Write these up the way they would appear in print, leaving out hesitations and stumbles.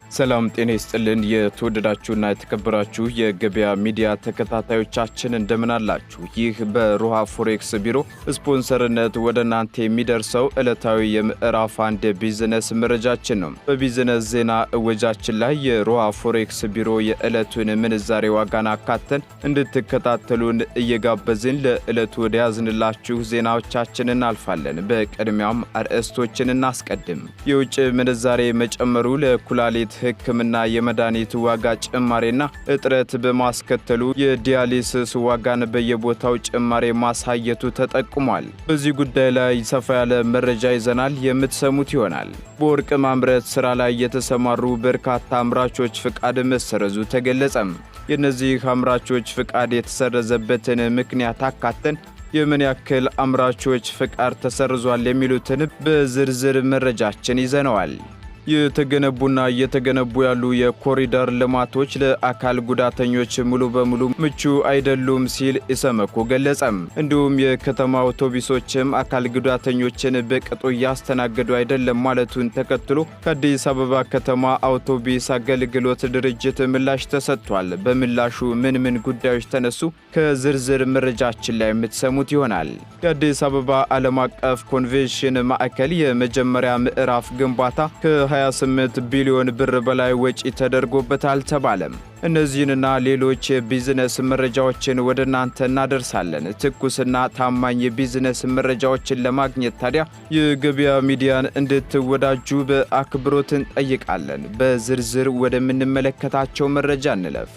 ሰላም ጤና ይስጥልን የተወደዳችሁና የተከበራችሁ የገበያ ሚዲያ ተከታታዮቻችን እንደምን አላችሁ? ይህ በሮሃ ፎሬክስ ቢሮ ስፖንሰርነት ወደ እናንተ የሚደርሰው ዕለታዊ የምዕራፍ 1 ቢዝነስ መረጃችን ነው። በቢዝነስ ዜና እወጃችን ላይ የሮሃ ፎሬክስ ቢሮ የዕለቱን ምንዛሬ ዋጋን አካተን እንድትከታተሉን እየጋበዝን ለዕለቱ ወደ ያዝንላችሁ ዜናዎቻችን እናልፋለን። በቅድሚያም አርዕስቶችን እናስቀድም። የውጭ ምንዛሬ መጨመሩ ለኩላሊት ሕክምና የመድኃኒት ዋጋ ጭማሬና እጥረት በማስከተሉ የዲያሊሲስ ዋጋን በየቦታው ጭማሬ ማሳየቱ ተጠቁሟል። በዚህ ጉዳይ ላይ ሰፋ ያለ መረጃ ይዘናል፣ የምትሰሙት ይሆናል። በወርቅ ማምረት ስራ ላይ የተሰማሩ በርካታ አምራቾች ፍቃድ መሰረዙ ተገለጸም። የእነዚህ አምራቾች ፍቃድ የተሰረዘበትን ምክንያት አካተን የምን ያክል አምራቾች ፍቃድ ተሰርዟል የሚሉትን በዝርዝር መረጃችን ይዘነዋል። የተገነቡና እየተገነቡ ያሉ የኮሪደር ልማቶች ለአካል ጉዳተኞች ሙሉ በሙሉ ምቹ አይደሉም ሲል ኢሰመኮ ገለጸም። እንዲሁም የከተማ አውቶቡሶችም አካል ጉዳተኞችን በቅጡ እያስተናገዱ አይደለም ማለቱን ተከትሎ ከአዲስ አበባ ከተማ አውቶቡስ አገልግሎት ድርጅት ምላሽ ተሰጥቷል። በምላሹ ምን ጉዳዮች ተነሱ? ከዝርዝር መረጃችን ላይ የምትሰሙት ይሆናል። የአዲስ አበባ ዓለም አቀፍ ኮንቬንሽን ማዕከል የመጀመሪያ ምዕራፍ ግንባታ ከ28 ቢሊዮን ብር በላይ ወጪ ተደርጎበታል ተባለም። እነዚህንና ሌሎች የቢዝነስ መረጃዎችን ወደ እናንተ እናደርሳለን። ትኩስና ታማኝ የቢዝነስ መረጃዎችን ለማግኘት ታዲያ የገበያ ሚዲያን እንድትወዳጁ በአክብሮት እንጠይቃለን። በዝርዝር ወደምንመለከታቸው መረጃ እንለፍ።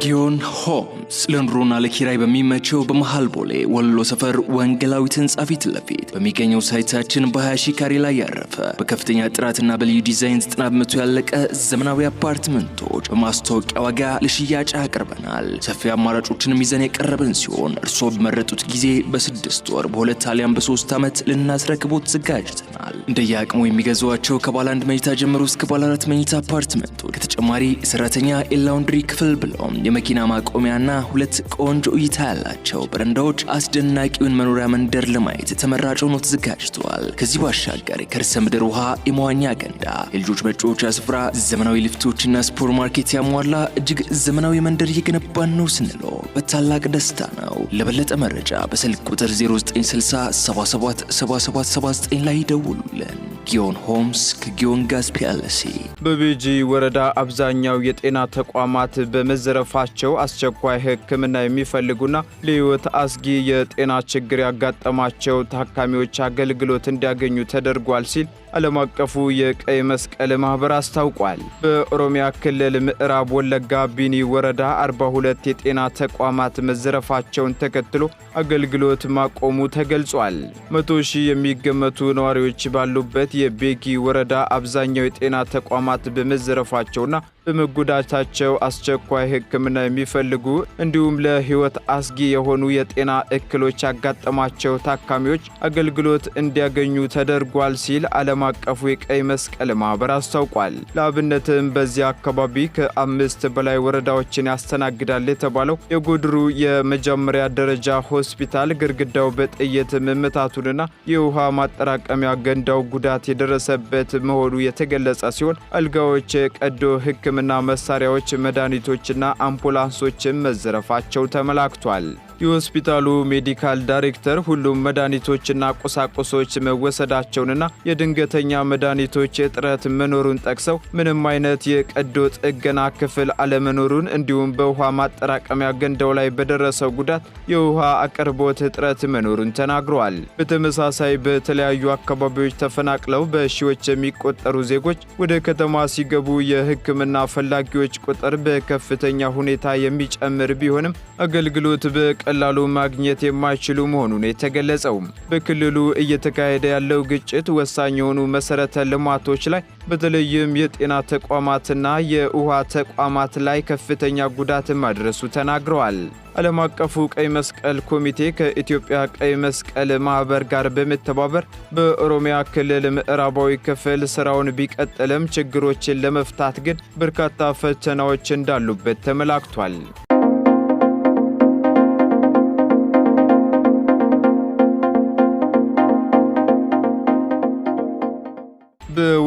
ጊዮን ሆምስ ለኑሮና ለኪራይ በሚመቸው በመሃል ቦሌ ወሎ ሰፈር ወንጌላዊት ህንጻ ፊት ለፊት በሚገኘው ሳይታችን በ20 ሺህ ካሬ ላይ ያረፈ በከፍተኛ ጥራትና በልዩ ዲዛይን 90 በመቶ ያለቀ ዘመናዊ አፓርትመንቶች በማስታወቂያ ዋጋ ለሽያጭ አቅርበናል። ሰፊ አማራጮችንም ይዘን የቀረብን ሲሆን እርስዎ በመረጡት ጊዜ በ6 ወር በ2 አሊያም በ3 ዓመት ልናስረክቦት ተዘጋጅተናል። እንደየአቅሙ የሚገዟቸው ከባለ 1 መኝታ ጀምሮ እስከ ባለ 4 መኝታ አፓርትመንቶች ከተጨማሪ ሰራተኛ የላውንድሪ ክፍል ብሎም የመኪና ማቆሚያና 2 ቆንጆ እይታ ያላቸው በረንዳዎች አስደናቂውን መኖሪያ መንደር ለማየት ተመራጭ ሆኖ ተዘጋጅተዋል። ከዚህ ባሻገር ከርሰ ምድር ውሃ፣ የመዋኛ ገንዳ፣ የልጆች መጫወቻ ስፍራ፣ ዘመናዊ ሊፍቶችና ሱፐር ማርኬት ያሟላ እጅግ ዘመናዊ መንደር እየገነባን ነው ስንለው በታላቅ ደስታ ነው። ለበለጠ መረጃ በስልክ ቁጥር 0960 77 7779 ላይ ይደውሉልን። ጊዮን ሆምስ ከጊዮን ጋዝ ፒኤልሲ። በቤጂ ወረዳ አብዛኛው የጤና ተቋማት በመዘረፋቸው አስቸኳይ ሕክምና የሚፈልጉና ለሕይወት አስጊ የጤና ችግር ያጋጠማቸው ታካሚዎች አገልግሎት እንዲያገኙ ተደርጓል ሲል ዓለም አቀፉ የቀይ መስቀል ማህበር አስታውቋል። በኦሮሚያ ክልል ምዕራብ ወለጋ ቢኒ ወረዳ 42 የጤና ተቋማት መዘረፋቸውን ተከትሎ አገልግሎት ማቆሙ ተገልጿል። 100 ሺህ የሚገመቱ ነዋሪዎች ባሉበት የቤጊ ወረዳ አብዛኛው የጤና ተቋማት በመዘረፋቸውና በመጎዳታቸው አስቸኳይ ሕክምና የሚፈልጉ እንዲሁም ለሕይወት አስጊ የሆኑ የጤና እክሎች ያጋጠማቸው ታካሚዎች አገልግሎት እንዲያገኙ ተደርጓል ሲል ዓለም አቀፉ የቀይ መስቀል ማህበር አስታውቋል። ለአብነትም በዚህ አካባቢ ከ5 በላይ ወረዳዎችን ያስተናግዳል የተባለው የጎድሩ የመጀመሪያ ደረጃ ሆስፒታል ግድግዳው በጥይት መመታቱንና የውሃ ማጠራቀሚያ ገንዳው ጉዳት የደረሰበት መሆኑ የተገለጸ ሲሆን አልጋዎች፣ ቀዶ ሕክምና መሳሪያዎች፣ መድኃኒቶችና አምቡላንሶችን መዘረፋቸው ተመላክቷል። የሆስፒታሉ ሜዲካል ዳይሬክተር ሁሉም መድኃኒቶችና ቁሳቁሶች መወሰዳቸውንና የድንገተኛ መድኃኒቶች እጥረት መኖሩን ጠቅሰው ምንም አይነት የቀዶ ጥገና ክፍል አለመኖሩን እንዲሁም በውሃ ማጠራቀሚያ ገንዳው ላይ በደረሰው ጉዳት የውሃ አቅርቦት እጥረት መኖሩን ተናግረዋል። በተመሳሳይ በተለያዩ አካባቢዎች ተፈናቅለው በሺዎች የሚቆጠሩ ዜጎች ወደ ከተማ ሲገቡ የሕክምና ፈላጊዎች ቁጥር በከፍተኛ ሁኔታ የሚጨምር ቢሆንም አገልግሎት በቀላሉ ማግኘት የማይችሉ መሆኑን የተገለጸው በክልሉ እየተካሄደ ያለው ግጭት ወሳኝ የሆኑ መሰረተ ልማቶች ላይ በተለይም የጤና ተቋማትና የውሃ ተቋማት ላይ ከፍተኛ ጉዳት ማድረሱ ተናግረዋል። ዓለም አቀፉ ቀይ መስቀል ኮሚቴ ከኢትዮጵያ ቀይ መስቀል ማህበር ጋር በመተባበር በኦሮሚያ ክልል ምዕራባዊ ክፍል ስራውን ቢቀጥልም ችግሮችን ለመፍታት ግን በርካታ ፈተናዎች እንዳሉበት ተመላክቷል።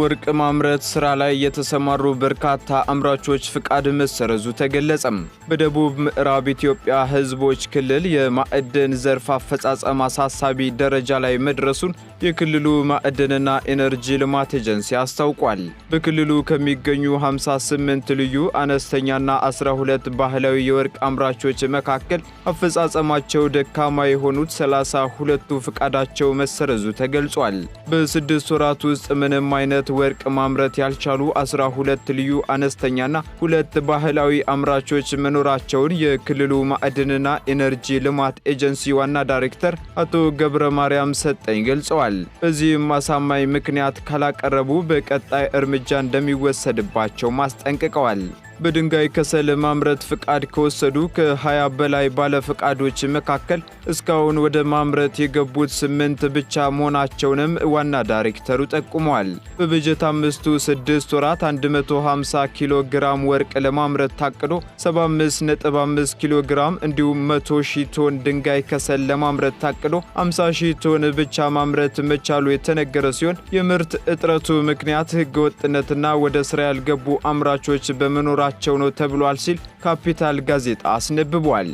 በወርቅ ማምረት ስራ ላይ የተሰማሩ በርካታ አምራቾች ፍቃድ መሰረዙ ተገለጸም። በደቡብ ምዕራብ ኢትዮጵያ ህዝቦች ክልል የማዕድን ዘርፍ አፈጻጸም አሳሳቢ ደረጃ ላይ መድረሱን የክልሉ ማዕድንና ኢነርጂ ልማት ኤጀንሲ አስታውቋል። በክልሉ ከሚገኙ 58 ልዩ አነስተኛና 12 ባህላዊ የወርቅ አምራቾች መካከል አፈጻጸማቸው ደካማ የሆኑት 32ቱ ፍቃዳቸው መሰረዙ ተገልጿል። በ6 ወራት ውስጥ ምንም አይነት ወርቅ ማምረት ያልቻሉ 12 ልዩ አነስተኛና 2 ባህላዊ አምራቾች መኖራቸውን የክልሉ ማዕድንና ኢነርጂ ልማት ኤጀንሲ ዋና ዳይሬክተር አቶ ገብረ ማርያም ሰጠኝ ገልጸዋል። በዚህም አሳማኝ ምክንያት ካላቀረቡ በቀጣይ እርምጃ እንደሚወሰድባቸው ማስጠንቅቀዋል። በድንጋይ ከሰል ማምረት ፍቃድ ከወሰዱ ከ20 በላይ ባለ ፍቃዶች መካከል እስካሁን ወደ ማምረት የገቡት 8 ብቻ መሆናቸውንም ዋና ዳይሬክተሩ ጠቁመዋል። በበጀት ዓመቱ 6 ወራት 150 ኪሎ ግራም ወርቅ ለማምረት ታቅዶ 75.5 ኪሎ ግራም እንዲሁም 100,000 ቶን ድንጋይ ከሰል ለማምረት ታቅዶ 50,000 ቶን ብቻ ማምረት መቻሉ የተነገረ ሲሆን የምርት እጥረቱ ምክንያት ህገወጥነትና ወደ ስራ ያልገቡ አምራቾች በመኖራቸው ነው ተብሏል ሲል ካፒታል ጋዜጣ አስነብቧል።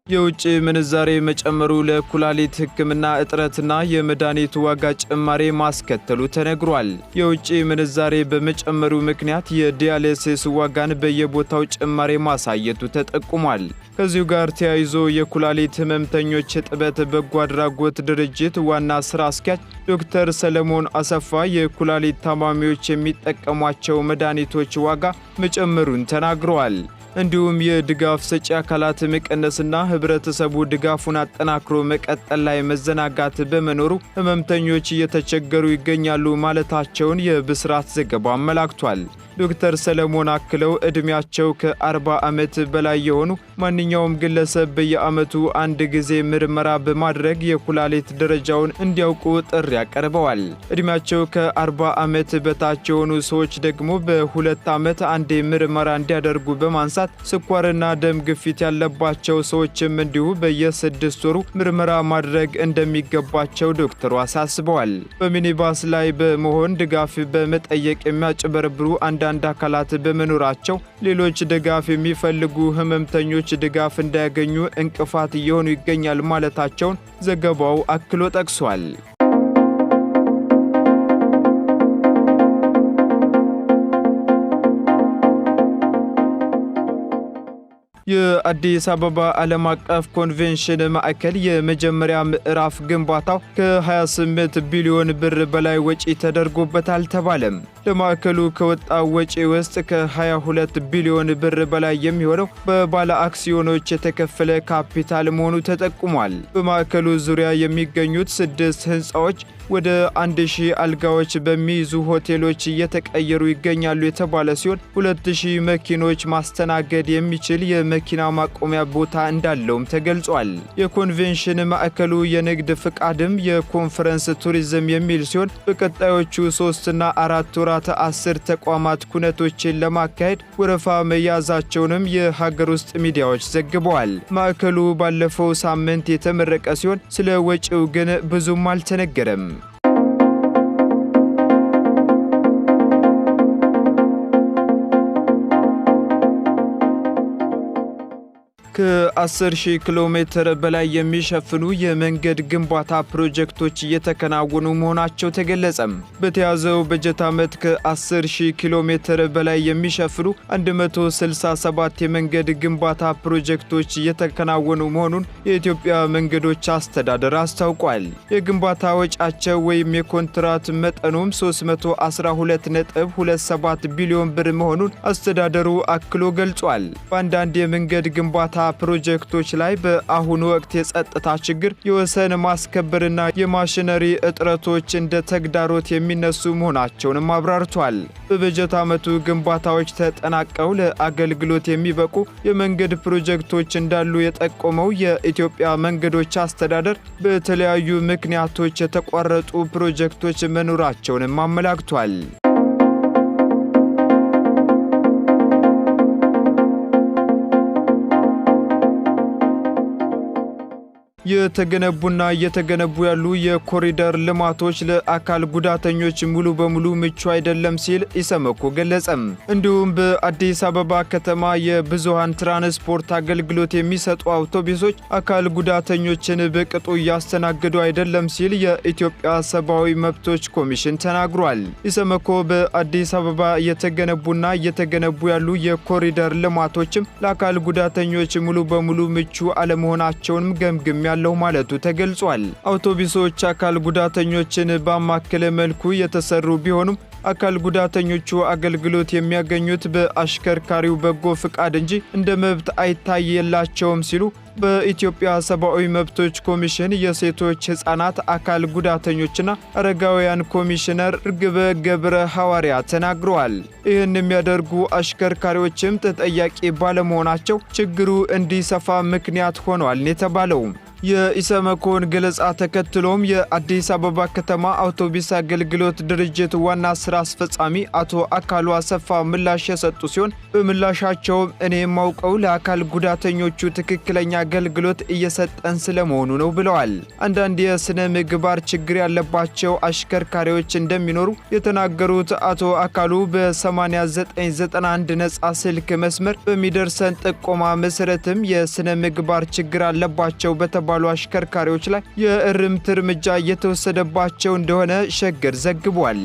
የውጭ ምንዛሬ መጨመሩ ለኩላሊት ሕክምና እጥረትና የመድኃኒት ዋጋ ጭማሪ ማስከተሉ ተነግሯል። የውጭ ምንዛሬ በመጨመሩ ምክንያት የዲያሊሲስ ዋጋን በየቦታው ጭማሪ ማሳየቱ ተጠቁሟል። ከዚሁ ጋር ተያይዞ የኩላሊት ህመምተኞች እጥበት በጎ አድራጎት ድርጅት ዋና ስራ አስኪያጅ ዶክተር ሰለሞን አሰፋ የኩላሊት ታማሚዎች የሚጠቀሟቸው መድኃኒቶች ዋጋ መጨመሩን ተናግረዋል። እንዲሁም የድጋፍ ሰጪ አካላት መቀነስና ህብረተሰቡ ድጋፉን አጠናክሮ መቀጠል ላይ መዘናጋት በመኖሩ ህመምተኞች እየተቸገሩ ይገኛሉ ማለታቸውን የብስራት ዘገባ አመላክቷል። ዶክተር ሰለሞን አክለው ዕድሜያቸው ከ40 ዓመት በላይ የሆኑ ማንኛውም ግለሰብ በየዓመቱ አንድ ጊዜ ምርመራ በማድረግ የኩላሊት ደረጃውን እንዲያውቁ ጥሪ ያቀርበዋል። ዕድሜያቸው ከ40 ዓመት በታች የሆኑ ሰዎች ደግሞ በ2 ዓመት አንዴ ምርመራ እንዲያደርጉ በማንሳት ስኳርና ደም ግፊት ያለባቸው ሰዎችም እንዲሁ በየ6 ወሩ ምርመራ ማድረግ እንደሚገባቸው ዶክተሩ አሳስበዋል። በሚኒባስ ላይ በመሆን ድጋፍ በመጠየቅ የሚያጭበረብሩ አንዳንድ አካላት በመኖራቸው ሌሎች ድጋፍ የሚፈልጉ ህመምተኞች ድጋፍ እንዳያገኙ እንቅፋት እየሆኑ ይገኛል ማለታቸውን ዘገባው አክሎ ጠቅሷል። የአዲስ አበባ ዓለም አቀፍ ኮንቬንሽን ማዕከል የመጀመሪያ ምዕራፍ ግንባታው ከ28 ቢሊዮን ብር በላይ ወጪ ተደርጎበታል ተባለም። ለማዕከሉ ከወጣው ወጪ ውስጥ ከ22 ቢሊዮን ብር በላይ የሚሆነው በባለ አክሲዮኖች የተከፈለ ካፒታል መሆኑ ተጠቁሟል። በማዕከሉ ዙሪያ የሚገኙት 6 ህንፃዎች ወደ 1000 አልጋዎች በሚይዙ ሆቴሎች እየተቀየሩ ይገኛሉ የተባለ ሲሆን 2000 መኪኖች ማስተናገድ የሚችል የመኪና ማቆሚያ ቦታ እንዳለውም ተገልጿል። የኮንቬንሽን ማዕከሉ የንግድ ፍቃድም የኮንፈረንስ ቱሪዝም የሚል ሲሆን በቀጣዮቹ 3 እና 4 ወራት 10 ተቋማት ኩነቶችን ለማካሄድ ወረፋ መያዛቸውንም የሀገር ውስጥ ሚዲያዎች ዘግበዋል። ማዕከሉ ባለፈው ሳምንት የተመረቀ ሲሆን ስለ ወጪው ግን ብዙም አልተነገረም። ከ10,000 ኪሎ ሜትር በላይ የሚሸፍኑ የመንገድ ግንባታ ፕሮጀክቶች እየተከናወኑ መሆናቸው ተገለጸም። በተያዘው በጀት ዓመት ከ10,000 ኪሎ ሜትር በላይ የሚሸፍኑ 167 የመንገድ ግንባታ ፕሮጀክቶች እየተከናወኑ መሆኑን የኢትዮጵያ መንገዶች አስተዳደር አስታውቋል። የግንባታ ወጪያቸው ወይም የኮንትራት መጠኑም 312.27 ቢሊዮን ብር መሆኑን አስተዳደሩ አክሎ ገልጿል። በአንዳንድ የመንገድ ግንባታ ፕሮጀክቶች ላይ በአሁኑ ወቅት የጸጥታ ችግር፣ የወሰን ማስከበርና የማሽነሪ እጥረቶች እንደ ተግዳሮት የሚነሱ መሆናቸውንም አብራርቷል። በበጀት ዓመቱ ግንባታዎች ተጠናቀው ለአገልግሎት የሚበቁ የመንገድ ፕሮጀክቶች እንዳሉ የጠቆመው የኢትዮጵያ መንገዶች አስተዳደር በተለያዩ ምክንያቶች የተቋረጡ ፕሮጀክቶች መኖራቸውንም አመላክቷል። የተገነቡና እየተገነቡ ያሉ የኮሪደር ልማቶች ለአካል ጉዳተኞች ሙሉ በሙሉ ምቹ አይደለም ሲል ኢሰመኮ ገለጸም። እንዲሁም በአዲስ አበባ ከተማ የብዙሃን ትራንስፖርት አገልግሎት የሚሰጡ አውቶቡሶች አካል ጉዳተኞችን በቅጡ እያስተናገዱ አይደለም ሲል የኢትዮጵያ ሰብአዊ መብቶች ኮሚሽን ተናግሯል። ኢሰመኮ በአዲስ አበባ የተገነቡና እየተገነቡ ያሉ የኮሪደር ልማቶችም ለአካል ጉዳተኞች ሙሉ በሙሉ ምቹ አለመሆናቸውንም ገምግም ያለው ማለቱ ተገልጿል። አውቶቡሶች አካል ጉዳተኞችን ባማከለ መልኩ የተሰሩ ቢሆኑም አካል ጉዳተኞቹ አገልግሎት የሚያገኙት በአሽከርካሪው በጎ ፍቃድ እንጂ እንደ መብት አይታየላቸውም ሲሉ በኢትዮጵያ ሰብአዊ መብቶች ኮሚሽን የሴቶች ሕፃናት አካል ጉዳተኞችና አረጋውያን ኮሚሽነር ርግበ ገብረ ሐዋርያ ተናግረዋል። ይህን የሚያደርጉ አሽከርካሪዎችም ተጠያቂ ባለመሆናቸው ችግሩ እንዲሰፋ ምክንያት ሆነዋል የተባለው። የኢሰመኮን ገለጻ ተከትሎም የአዲስ አበባ ከተማ አውቶቡስ አገልግሎት ድርጅት ዋና ስራ አስፈጻሚ አቶ አካሉ አሰፋ ምላሽ የሰጡ ሲሆን በምላሻቸውም እኔ የማውቀው ለአካል ጉዳተኞቹ ትክክለኛ አገልግሎት እየሰጠን ስለመሆኑ ነው ብለዋል። አንዳንድ የስነ ምግባር ችግር ያለባቸው አሽከርካሪዎች እንደሚኖሩ የተናገሩት አቶ አካሉ በ8991 ነጻ ስልክ መስመር በሚደርሰን ጥቆማ መሰረትም የስነ ምግባር ችግር አለባቸው በተባሉ አሽከርካሪዎች ላይ የእርምት እርምጃ እየተወሰደባቸው እንደሆነ ሸገር ዘግቧል።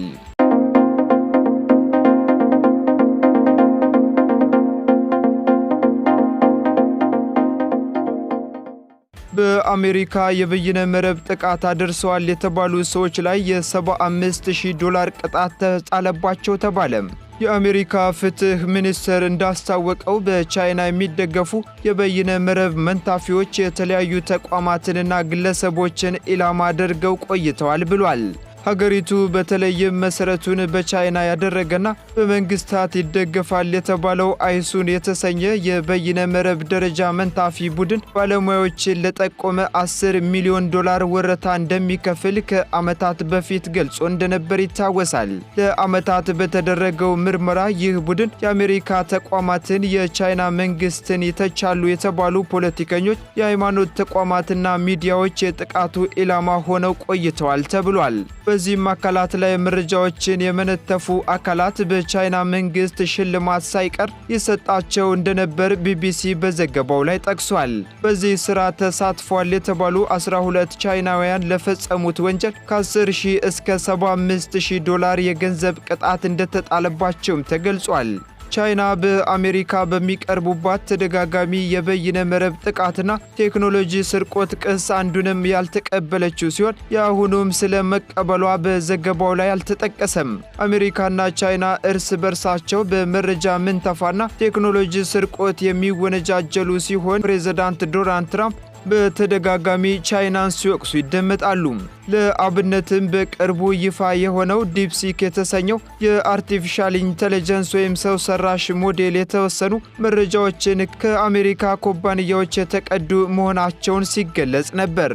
በአሜሪካ የበይነ መረብ ጥቃት አድርሰዋል የተባሉ ሰዎች ላይ የ$75,000 ቅጣት ተጣለባቸው ተባለ። የአሜሪካ ፍትህ ሚኒስቴር እንዳስታወቀው በቻይና የሚደገፉ የበይነ መረብ መንታፊዎች የተለያዩ ተቋማትንና ግለሰቦችን ኢላማ አድርገው ቆይተዋል ብሏል። ሀገሪቱ በተለይም መሰረቱን በቻይና ያደረገና በመንግስታት ይደገፋል የተባለው አይሱን የተሰኘ የበይነ መረብ ደረጃ መንታፊ ቡድን ባለሙያዎችን ለጠቆመ $10 ሚሊዮን ወረታ እንደሚከፍል ከዓመታት በፊት ገልጾ እንደነበር ይታወሳል። ለዓመታት በተደረገው ምርመራ ይህ ቡድን የአሜሪካ ተቋማትን፣ የቻይና መንግስትን ይተቻሉ የተባሉ ፖለቲከኞች፣ የሃይማኖት ተቋማትና ሚዲያዎች የጥቃቱ ኢላማ ሆነው ቆይተዋል ተብሏል። በዚህም አካላት ላይ መረጃዎችን የመነተፉ አካላት በቻይና መንግስት ሽልማት ሳይቀር ይሰጣቸው እንደነበር ቢቢሲ በዘገባው ላይ ጠቅሷል። በዚህ ስራ ተሳትፏል የተባሉ 12 ቻይናውያን ለፈጸሙት ወንጀል ከ10,000 እስከ $75,000 የገንዘብ ቅጣት እንደተጣለባቸውም ተገልጿል። ቻይና በአሜሪካ በሚቀርቡባት ተደጋጋሚ የበይነ መረብ ጥቃትና ቴክኖሎጂ ስርቆት ክስ አንዱንም ያልተቀበለችው ሲሆን የአሁኑም ስለ መቀበሏ በዘገባው ላይ አልተጠቀሰም። አሜሪካና ቻይና እርስ በርሳቸው በመረጃ ምንተፋና ቴክኖሎጂ ስርቆት የሚወነጃጀሉ ሲሆን ፕሬዝዳንት ዶናልድ ትራምፕ በተደጋጋሚ ቻይናን ሲወቅሱ ይደመጣሉ። ለአብነትም በቅርቡ ይፋ የሆነው ዲፕሲክ የተሰኘው የአርቲፊሻል ኢንተለጀንስ ወይም ሰው ሰራሽ ሞዴል የተወሰኑ መረጃዎችን ከአሜሪካ ኩባንያዎች የተቀዱ መሆናቸውን ሲገለጽ ነበር።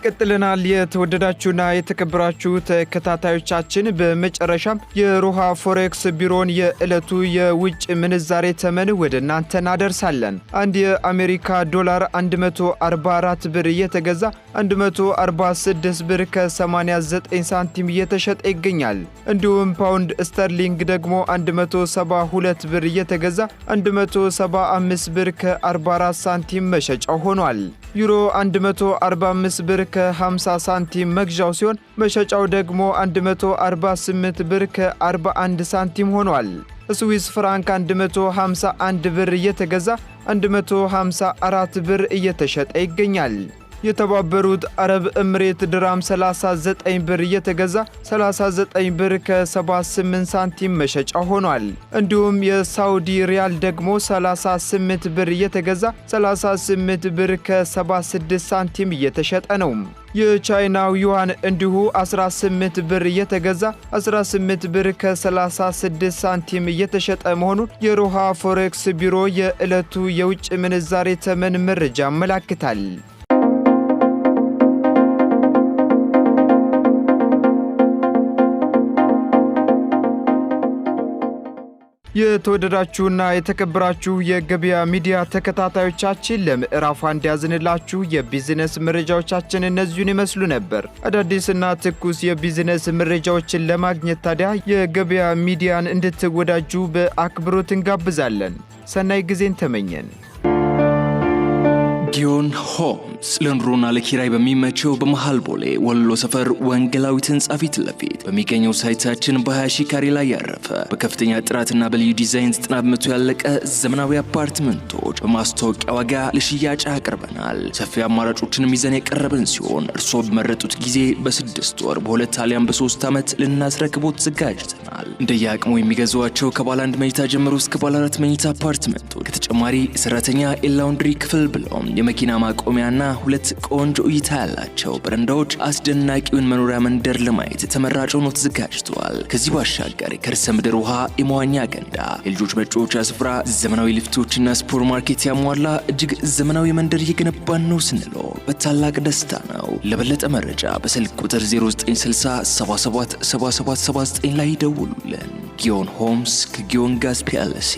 ቀጥለናል። የተወደዳችሁና የተከበራችሁ ተከታታዮቻችን፣ በመጨረሻም የሮሃ ፎሬክስ ቢሮን የዕለቱ የውጭ ምንዛሬ ተመን ወደ እናንተ እናደርሳለን። አንድ የአሜሪካ ዶላር 144 ብር እየተገዛ 146 ብር ከ89 ሳንቲም እየተሸጠ ይገኛል። እንዲሁም ፓውንድ ስተርሊንግ ደግሞ 172 ብር እየተገዛ 175 ብር ከ44 ሳንቲም መሸጫው ሆኗል። ዩሮ 145 ብር ከ50 ሳንቲም መግዣው ሲሆን መሸጫው ደግሞ 148 ብር ከ41 ሳንቲም ሆኗል። ስዊስ ፍራንክ 151 ብር እየተገዛ 154 ብር እየተሸጠ ይገኛል። የተባበሩት አረብ ኤምሬት ድራም 39 ብር እየተገዛ 39 ብር ከ78 ሳንቲም መሸጫ ሆኗል። እንዲሁም የሳውዲ ሪያል ደግሞ 38 ብር እየተገዛ 38 ብር ከ76 ሳንቲም እየተሸጠ ነው። የቻይናው ዩዋን እንዲሁ 18 ብር እየተገዛ 18 ብር ከ36 ሳንቲም እየተሸጠ መሆኑን የሮሃ ፎሬክስ ቢሮ የዕለቱ የውጭ ምንዛሬ ተመን መረጃ ያመለክታል። የተወደዳችሁና የተከበራችሁ የገበያ ሚዲያ ተከታታዮቻችን ለምዕራፍ አንድ ያዝንላችሁ የቢዝነስ መረጃዎቻችን እነዚህን ይመስሉ ነበር። አዳዲስና ትኩስ የቢዝነስ መረጃዎችን ለማግኘት ታዲያ የገበያ ሚዲያን እንድትወዳጁ በአክብሮት እንጋብዛለን። ሰናይ ጊዜን ተመኘን። ጊዮን ሆምስ ለኑሮና ለኪራይ በሚመቸው በመሃል ቦሌ ወሎ ሰፈር ወንጌላዊት ህንጻ ፊት ለፊት በሚገኘው ሳይታችን በ20 ሺህ ካሬ ላይ ያረፈ በከፍተኛ ጥራትና በልዩ ዲዛይን 90 በመቶ ያለቀ ዘመናዊ አፓርትመንቶች በማስታወቂያ ዋጋ ለሽያጭ አቅርበናል። ሰፊ አማራጮችንም ይዘን የቀረብን ሲሆን እርስዎ በመረጡት ጊዜ በ6 ወር በ2 አሊያም በ3 ዓመት ልናስረክቦት ተዘጋጅተናል። እንደየአቅሙ የሚገዟቸው ከባለ 1 መኝታ ጀምሮ እስከ ባለ 4 መኝታ አፓርትመንቶች ከተጨማሪ ሰራተኛ የላውንድሪ ክፍል ብሎም የመኪና ማቆሚያና 2 ቆንጆ እይታ ያላቸው በረንዳዎች አስደናቂውን መኖሪያ መንደር ለማየት ተመራጭ ሆኖ ተዘጋጅተዋል። ከዚህ ባሻገር ከርሰ ምድር ውሃ፣ የመዋኛ ገንዳ፣ የልጆች መጫወቻ ስፍራ፣ ዘመናዊ ሊፍቶችና ሱፐር ማርኬት ያሟላ እጅግ ዘመናዊ መንደር እየገነባን ነው ስንለው በታላቅ ደስታ ነው። ለበለጠ መረጃ በስልክ ቁጥር 0960 77 7779 ላይ ይደውሉልን። ጊዮን ሆምስ ከጊዮን ጋዝ ፒኤልሲ